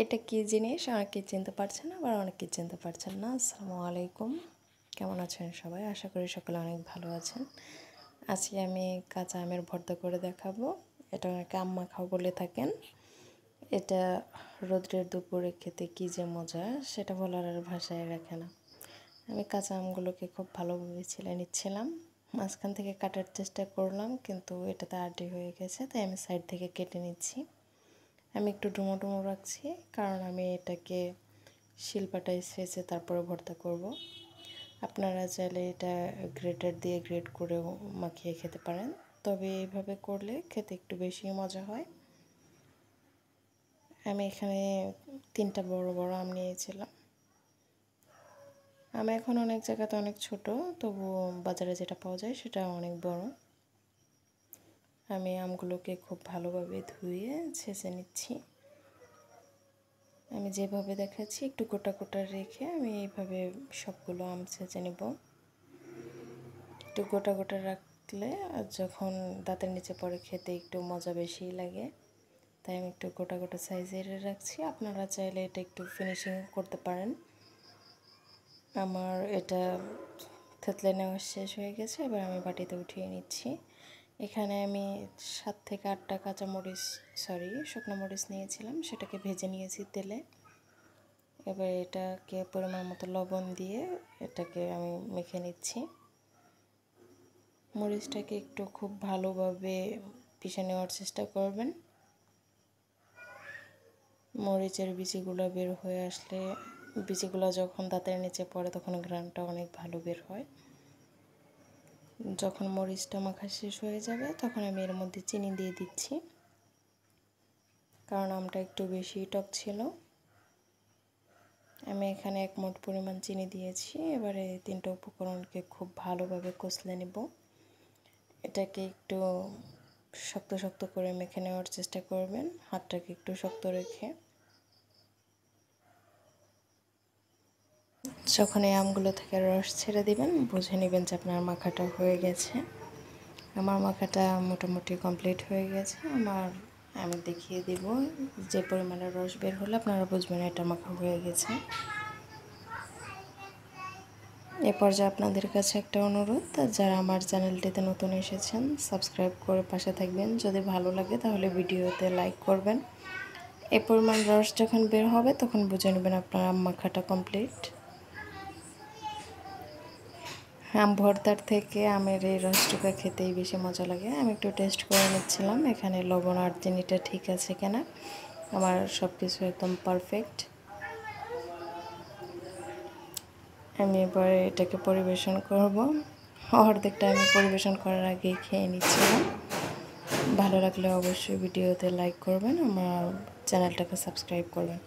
এটা কি জিনিস অনেকে চিনতে পারছেন না, আবার অনেকে চিনতে পারছেন না। আসসালামু আলাইকুম, কেমন আছেন সবাই? আশা করি সকলে অনেক ভালো আছেন। আজকে আমি কাঁচা আমের ভর্তা করে দেখাবো। এটা অনেকে আম মাখাও বলে থাকেন। এটা রৌদ্রের দুপুরে খেতে কী যে মজা, সেটা বলার আর ভাষায় রাখে না। আমি কাঁচা আমগুলোকে খুব ভালোভাবে ছিলে নিচ্ছিলাম। মাঝখান থেকে কাটার চেষ্টা করলাম, কিন্তু এটাতে আটি হয়ে গেছে, তাই আমি সাইড থেকে কেটে নিচ্ছি। আমি একটু ডুমো ডুমো রাখছি, কারণ আমি এটাকে শিলপাটায় ছেঁচে তারপরে ভর্তা করব। আপনারা চাইলে এটা গ্রেটার দিয়ে গ্রেট করে মাখিয়ে খেতে পারেন, তবে এইভাবে করলে খেতে একটু বেশি মজা হয়। আমি এখানে 3টা বড় বড় আম নিয়েছিলাম। আমি এখন অনেক জায়গাতে অনেক ছোট, তবু বাজারে যেটা পাওয়া যায় সেটা অনেক বড়। আমি আমগুলোকে খুব ভালোভাবে ধুয়ে ছেঁচে নিচ্ছি। আমি যেভাবে দেখাচ্ছি একটু গোটা গোটা রেখে আমি এইভাবে সবগুলো আম ছেঁচে নেব। একটু গোটা গোটা রাখলে যখন দাঁতের নিচে পড়ে খেতে একটু মজা বেশি লাগে, তাই আমি একটু গোটা গোটা সাইজের রাখছি। আপনারা চাইলে এটা একটু ফিনিশিং করতে পারেন। আমার এটা থেতলে নেওয়া শেষ হয়ে গেছে, এবার আমি বাটিতে উঠিয়ে নিচ্ছি। এখানে আমি 7 থেকে 8টা শুকনো মরিচ নিয়েছিলাম, সেটাকে ভেজে নিয়েছি তেলে। এবার এটাকে পরিমাণ মতো লবণ দিয়ে এটাকে আমি মেখে নিচ্ছি। মরিচটাকে একটু খুব ভালোভাবে পিষে নেওয়ার চেষ্টা করবেন। মরিচের বিচিগুলো বের হয়ে আসলে, বিচিগুলো যখন দাঁতের নিচে পড়ে তখন ঘ্রাণটা অনেক ভালো বের হয়। যখন মরিচটা মাখা শেষ হয়ে যাবে তখন আমি এর মধ্যে চিনি দিয়ে দিচ্ছি, কারণ আমটা একটু বেশি টক ছিল। আমি এখানে 1 মুঠ পরিমাণ চিনি দিয়েছি। এবারে 3টা উপকরণকে খুব ভালোভাবে কষলে নেব। এটাকে একটু শক্ত শক্ত করে মেখে নেওয়ার চেষ্টা করবেন, হাতটাকে একটু শক্ত রেখে। যখন এই আমগুলো থেকে রস ছেড়ে দিবেন, বুঝে নেবেন যে আপনার মাখাটা হয়ে গেছে। আমার মাখাটা মোটামুটি কমপ্লিট হয়ে গেছে। আমি দেখিয়ে দেব যে পরিমাণে রস বের হলে আপনারা বুঝবেন এটা মাখা হয়ে গেছে। এ পর্যায়ে আপনাদের কাছে একটা অনুরোধ, যারা আমার চ্যানেলটিতে নতুন এসেছেন সাবস্ক্রাইব করে পাশে থাকবেন। যদি ভালো লাগে তাহলে ভিডিওতে লাইক করবেন। এ পরিমাণ রস যখন বের হবে তখন বুঝে নেবেন আপনার আম মাখাটা কমপ্লিট। আম ভর্তার থেকে আমের এই রসটুকা খেতেই বেশি মজা লাগে। আমি একটু টেস্ট করে নিচ্ছিলাম এখানে লবণ আর চিনিটা ঠিক আছে কিনা। আমার সব কিছু একদম পারফেক্ট। আমি এবার এটাকে পরিবেশন করব। অর্ধেকটা আমি পরিবেশন করার আগেই খেয়ে নিচ্ছিলাম। ভালো লাগলে অবশ্যই ভিডিওতে লাইক করবেন, আমার চ্যানেলটাকে সাবস্ক্রাইব করবেন।